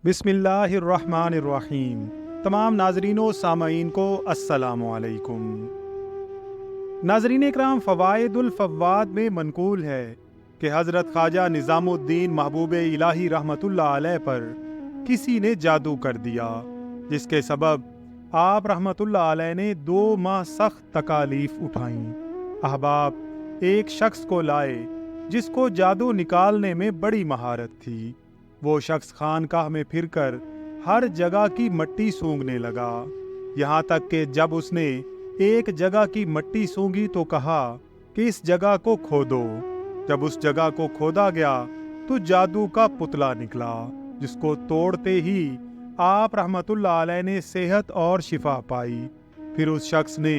बिस्मिल्लाहिर्रहमानिर्रहीम। तमाम नाजरीन व सामईन को अस्सलामु अलैकुम। नाजरीन इकराम, फ़वाइदुल फ़व्वाद में मनकूल है कि हज़रत ख्वाजा निज़ामुद्दीन महबूब इलाही रहमतुल्लाह अलैह पर किसी ने जादू कर दिया, जिसके सबब आप रहमतुल्लाह अलैह ने 2 माह सख्त तकालीफ उठाईं। अहबाब एक शख्स को लाए जिसको जादू निकालने में बड़ी महारत थी। वो शख्स खानकाह में फिरकर हर जगह की मट्टी सूंघने लगा, यहाँ तक कि जब उसने एक जगह की मट्टी सूंघी तो कहा कि इस जगह को खोदो। जब उस जगह को खोदा गया तो जादू का पुतला निकला, जिसको तोड़ते ही आप रहमतुल्लाह अलैह ने सेहत और शिफा पाई। फिर उस शख्स ने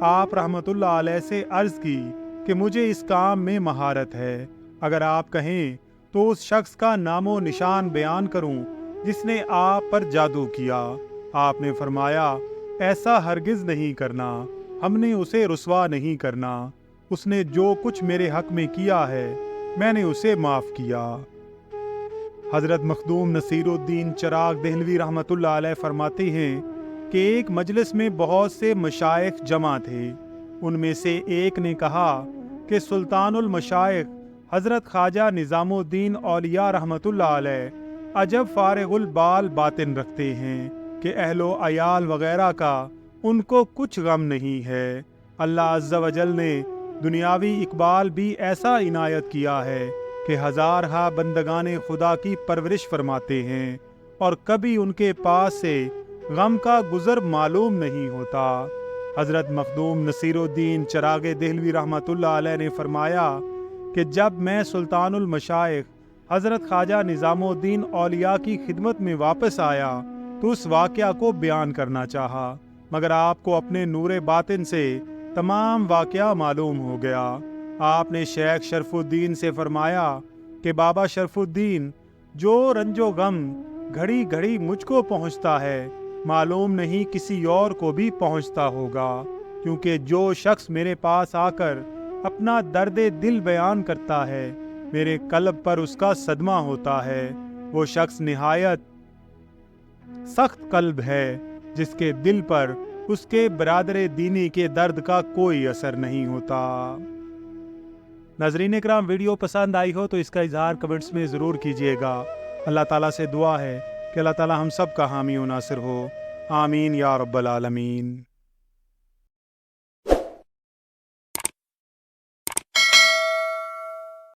आप रहमतुल्लाह अलैह से अर्ज की कि मुझे इस काम में महारत है, अगर आप कहें तो उस शख्स का नामो निशान बयान करूं जिसने आप पर जादू किया। आपने फरमाया, ऐसा हरगिज नहीं करना, हमने उसे रुसवा नहीं करना। उसने जो कुछ मेरे हक में किया है मैंने उसे माफ़ किया। हज़रत मखदूम नसीरुद्दीन चिराग देहलवी रहमतुल्लाह अलैह फरमाते हैं कि एक मजलिस में बहुत से मशाइख जमा थे। उनमें से एक ने कहा कि सुल्तानुल मशाइख हज़रत ख्वाजा निज़ामुद्दीन औलिया रहमतुल्लाह अलैह अजब फारिगुल बाल बातिन रखते हैं कि अहलो अयाल वगैरह का उनको कुछ गम नहीं है। अल्लाह अज़्ज़ा वजल ने दुनियावी इकबाल भी ऐसा इनायत किया है कि हज़ारहा बंदगाने खुदा की परवरिश फरमाते हैं और कभी उनके पास से गम का गुज़र मालूम नहीं होता। हज़रत मखदूम नसीरुद्दीन चिराग देहलवी रहमतुल्लाह अलैह ने फरमाया कि जब मैं सुल्तानुल मशाइख हज़रत ख्वाजा निज़ामुद्दीन औलिया की खिदमत में वापस आया तो उस वाक़या को बयान करना चाहा, मगर आपको अपने नूरे बातिन से तमाम वाक़या मालूम हो गया। आपने शेख शरफुद्दीन से फरमाया कि बाबा शरफुद्दीन, जो रंजो गम घड़ी घड़ी मुझको पहुँचता है मालूम नहीं किसी और को भी पहुँचता होगा, क्योंकि जो शख्स मेरे पास आकर अपना दर्दे दिल बयान करता है मेरे कल्ब पर उसका सदमा होता है। वो शख्स निहायत सख्त कल्ब है जिसके दिल पर उसके बरादरे दीनी के दर्द का कोई असर नहीं होता। नाज़रीन इकराम, वीडियो पसंद आई हो तो इसका इजहार कमेंट्स में ज़रूर कीजिएगा। अल्लाह ताला से दुआ है कि अल्लाह ताला हम सब का हामी व नासिर हो। आमीन या रब्बल आलमीन।